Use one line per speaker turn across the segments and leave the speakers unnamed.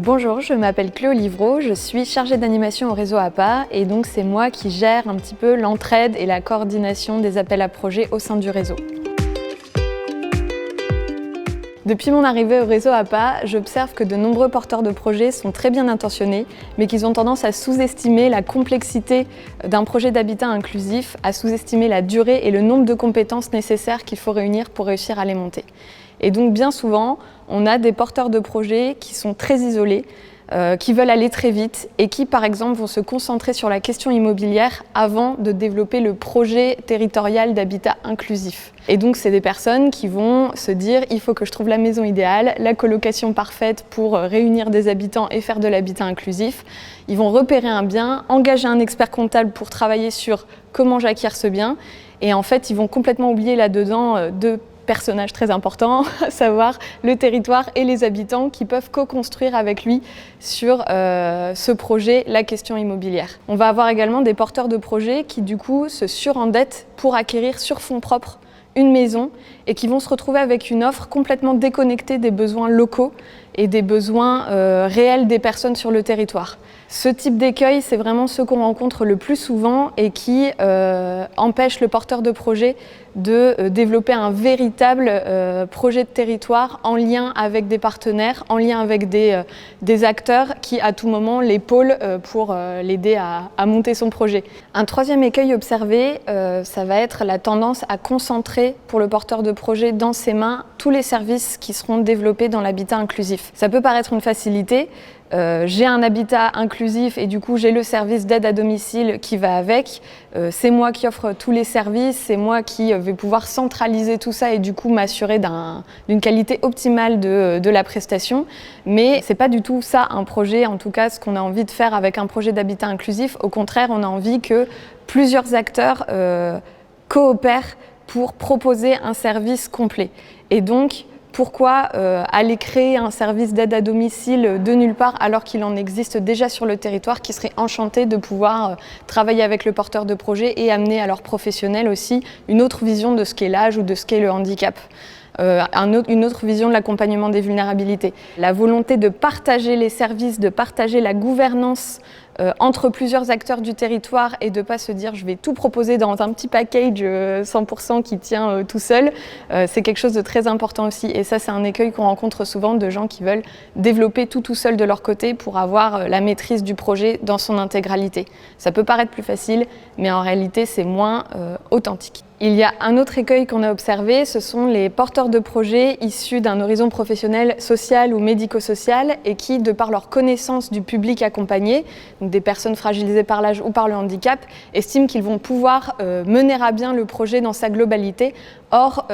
Bonjour, je m'appelle Chloé Livreau, je suis chargée d'animation au réseau APA et donc c'est moi qui gère un petit peu l'entraide et la coordination des appels à projets au sein du réseau. Depuis mon arrivée au réseau APA, j'observe que de nombreux porteurs de projets sont très bien intentionnés, mais qu'ils ont tendance à sous-estimer la complexité d'un projet d'habitat inclusif, à sous-estimer la durée et le nombre de compétences nécessaires qu'il faut réunir pour réussir à les monter. Et donc bien souvent, on a des porteurs de projets qui sont très isolés, qui veulent aller très vite et qui, par exemple, vont se concentrer sur la question immobilière avant de développer le projet territorial d'habitat inclusif. Et donc, c'est des personnes qui vont se dire « il faut que je trouve la maison idéale, la colocation parfaite pour réunir des habitants et faire de l'habitat inclusif ». Ils vont repérer un bien, engager un expert comptable pour travailler sur comment j'acquiers ce bien. Et en fait, ils vont complètement oublier là-dedans deux personnages très importants, à savoir le territoire et les habitants qui peuvent co-construire avec lui sur ce projet, la question immobilière. On va avoir également des porteurs de projets qui du coup se surendettent pour acquérir sur fonds propres une maison et qui vont se retrouver avec une offre complètement déconnectée des besoins locaux et des besoins réels des personnes sur le territoire. Ce type d'écueil, c'est vraiment ce qu'on rencontre le plus souvent et qui empêche le porteur de projet de développer un véritable projet de territoire en lien avec des partenaires, en lien avec des acteurs qui à tout moment l'épaulent pour l'aider à monter son projet. Un troisième écueil observé, ça va être la tendance à concentrer pour le porteur de projet dans ses mains tous les services qui seront développés dans l'habitat inclusif. Ça peut paraître une facilité. J'ai un habitat inclusif et du coup j'ai le service d'aide à domicile qui va avec. C'est moi qui offre tous les services, c'est moi qui vais pouvoir centraliser tout ça et du coup m'assurer d'une qualité optimale de la prestation. Mais c'est pas du tout ça un projet, en tout cas ce qu'on a envie de faire avec un projet d'habitat inclusif. Au contraire, on a envie que plusieurs acteurs coopèrent pour proposer un service complet. Et donc, pourquoi aller créer un service d'aide à domicile de nulle part alors qu'il en existe déjà sur le territoire qui serait enchanté de pouvoir travailler avec le porteur de projet et amener à leurs professionnels aussi une autre vision de ce qu'est l'âge ou de ce qu'est le handicap. Une autre vision de l'accompagnement des vulnérabilités. La volonté de partager les services, de partager la gouvernance entre plusieurs acteurs du territoire et de ne pas se dire je vais tout proposer dans un petit package 100% qui tient tout seul, c'est quelque chose de très important aussi. Et ça, c'est un écueil qu'on rencontre souvent de gens qui veulent développer tout seul de leur côté pour avoir la maîtrise du projet dans son intégralité. Ça peut paraître plus facile, mais en réalité, c'est moins authentique. Il y a un autre écueil qu'on a observé, ce sont les porteurs de projets issus d'un horizon professionnel social ou médico-social et qui, de par leur connaissance du public accompagné, donc des personnes fragilisées par l'âge ou par le handicap, estiment qu'ils vont pouvoir mener à bien le projet dans sa globalité. Or,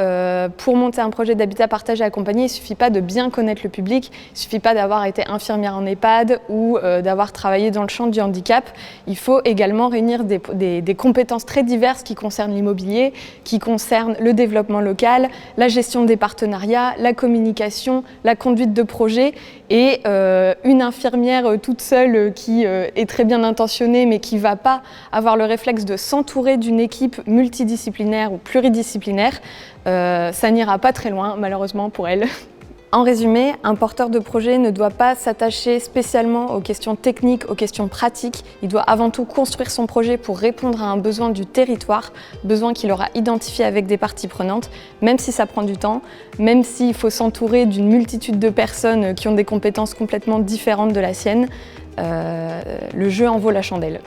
pour monter un projet d'habitat partagé accompagné, il ne suffit pas de bien connaître le public, il ne suffit pas d'avoir été infirmière en EHPAD ou d'avoir travaillé dans le champ du handicap. Il faut également réunir des compétences très diverses qui concernent l'immobilier, qui concernent le développement local, la gestion des partenariats, la communication, la conduite de projet. Et une infirmière toute seule qui est très bien intentionnée mais qui ne va pas avoir le réflexe de s'entourer d'une équipe multidisciplinaire ou pluridisciplinaire, ça n'ira pas très loin malheureusement pour elle. En résumé, un porteur de projet ne doit pas s'attacher spécialement aux questions techniques, aux questions pratiques. Il doit avant tout construire son projet pour répondre à un besoin du territoire, besoin qu'il aura identifié avec des parties prenantes, même si ça prend du temps, même s'il faut s'entourer d'une multitude de personnes qui ont des compétences complètement différentes de la sienne. Le jeu en vaut la chandelle.